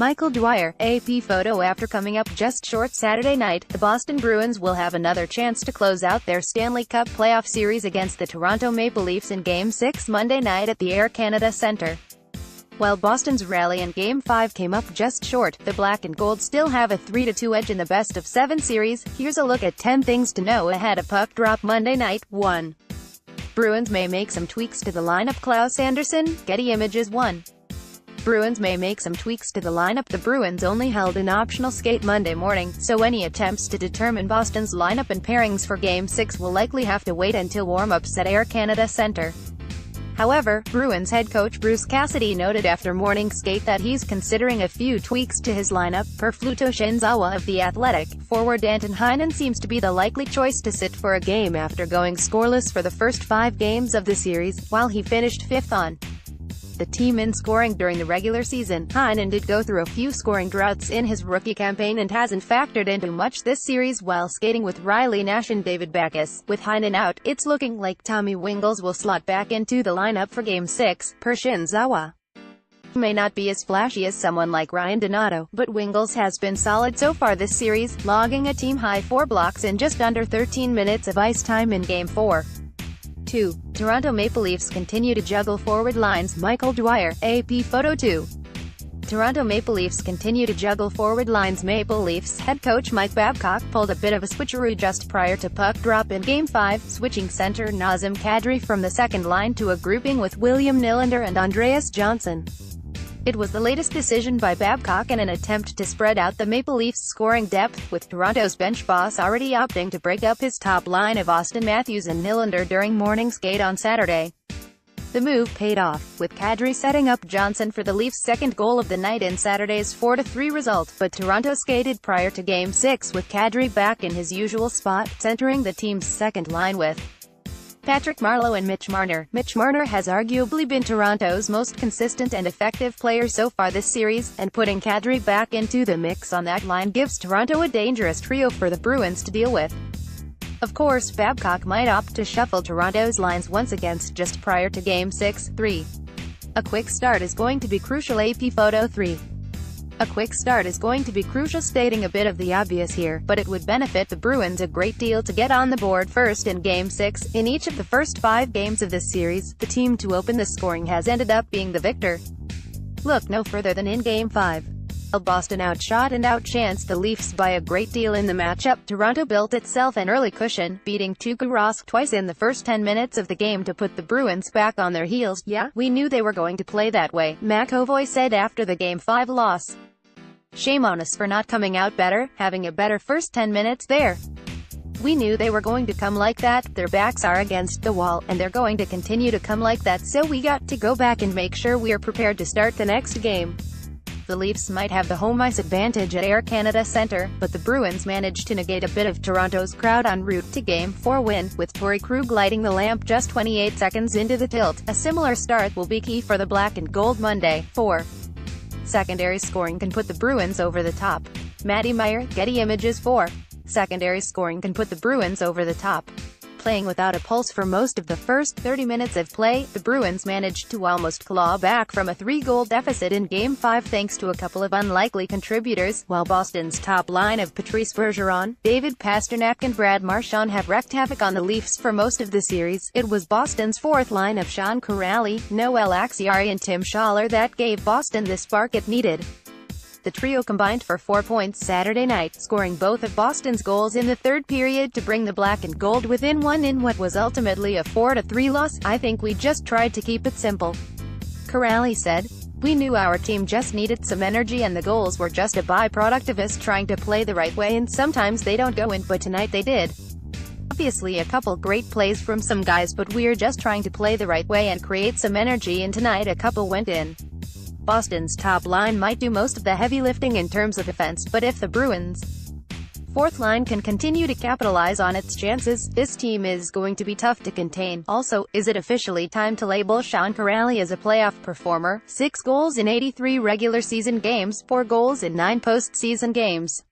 Michael Dwyer, AP photo. After coming up just short Saturday night, the Boston Bruins will have another chance to close out their Stanley Cup Playoff series against the Toronto Maple Leafs in Game 6 Monday night at the Air Canada Centre. While Boston's rally in Game 5 came up just short, the Black and Gold still have a 3-2 edge in the best-of-7 series. Here's a look at 10 things to know ahead of puck drop Monday night. 1. Bruins may make some tweaks to the lineup. Claus Andersen, Getty Images. 1. Bruins may make some tweaks to the lineup. The Bruins only held an optional skate Monday morning, so any attempts to determine Boston's lineup and pairings for Game 6 will likely have to wait until warm-ups at Air Canada Centre. However, Bruins head coach Bruce Cassidy noted after morning skate that he's considering a few tweaks to his lineup. Per Fluto Shinzawa of The Athletic, forward Anton Heinen seems to be the likely choice to sit for a game after going scoreless for the first 5 games of the series, while he finished 5th on the team in scoring during the regular season. Heinen did go through a few scoring droughts in his rookie campaign and hasn't factored into much this series while skating with Riley Nash and David Backes. With Heinen out, it's looking like Tommy Wingels will slot back into the lineup for Game 6, per Shinzawa. He may not be as flashy as someone like Ryan Donato, but Wingels has been solid so far this series, logging a team-high 4 blocks in just under 13 minutes of ice time in Game 4. 2. Toronto Maple Leafs continue to juggle forward lines. Michael Dwyer, AP photo. 2. Toronto Maple Leafs continue to juggle forward lines. Maple Leafs head coach Mike Babcock pulled a bit of a switcheroo just prior to puck drop in Game 5, switching center Nazem Kadri from the second line to a grouping with William Nylander and Andreas Johnson. It was the latest decision by Babcock in an attempt to spread out the Maple Leafs' scoring depth, with Toronto's bench boss already opting to break up his top line of Austin Matthews and Nylander during morning skate on Saturday. The move paid off, with Kadri setting up Johnson for the Leafs' second goal of the night in Saturday's 4-3 result, but Toronto skated prior to Game 6 with Kadri back in his usual spot, centering the team's second line with Patrick Marleau and Mitch Marner. Mitch Marner has arguably been Toronto's most consistent and effective player so far this series, and putting Kadri back into the mix on that line gives Toronto a dangerous trio for the Bruins to deal with. Of course, Babcock might opt to shuffle Toronto's lines once against just prior to Game 6. 3. A quick start is going to be crucial. AP photo. 3. A quick start is going to be crucial, stating a bit of the obvious here, but it would benefit the Bruins a great deal to get on the board first in Game 6. In each of the first 5 games of this series, the team to open the scoring has ended up being the victor. Look no further than in Game 5. While Boston outshot and outchanced the Leafs by a great deal in the matchup, Toronto built itself an early cushion, beating Tuukka Rask twice in the first 10 minutes of the game to put the Bruins back on their heels. Yeah, we knew they were going to play that way, McAvoy said after the Game 5 loss. Shame on us for not coming out better, having a better first 10 minutes there. We knew they were going to come like that, their backs are against the wall, and they're going to continue to come like that, so we got to go back and make sure we're prepared to start the next game. The Leafs might have the home ice advantage at Air Canada Centre, but the Bruins managed to negate a bit of Toronto's crowd en route to Game 4 win, with Torrey Krug lighting the lamp just 28 seconds into the tilt. A similar start will be key for the Black and Gold Monday. 4. Secondary scoring can put the Bruins over the top. Matty Meyer, Getty Images. 4. Secondary scoring can put the Bruins over the top. Playing without a pulse for most of the first 30 minutes of play, the Bruins managed to almost claw back from a 3-goal deficit in Game 5 thanks to a couple of unlikely contributors, while Boston's top line of Patrice Bergeron, David Pastrnak and Brad Marchand have wreaked havoc on the Leafs for most of the series. It was Boston's fourth line of Sean Kuraly, Noel Acciari and Tim Schaller that gave Boston the spark it needed. The trio combined for 4 points Saturday night, scoring both of Boston's goals in the third period to bring the Black and Gold within 1 in what was ultimately a 4-3 loss. I think we just tried to keep it simple, Kuraly said. We knew our team just needed some energy and the goals were just a byproduct of us trying to play the right way, and sometimes they don't go in, but tonight they did. Obviously a couple great plays from some guys, but we're just trying to play the right way and create some energy, and tonight a couple went in. Boston's top line might do most of the heavy lifting in terms of offense, but if the Bruins' fourth line can continue to capitalize on its chances, this team is going to be tough to contain. Also, is it officially time to label Sean Kuraly as a playoff performer? 6 goals in 83 regular season games, 4 goals in 9 postseason games.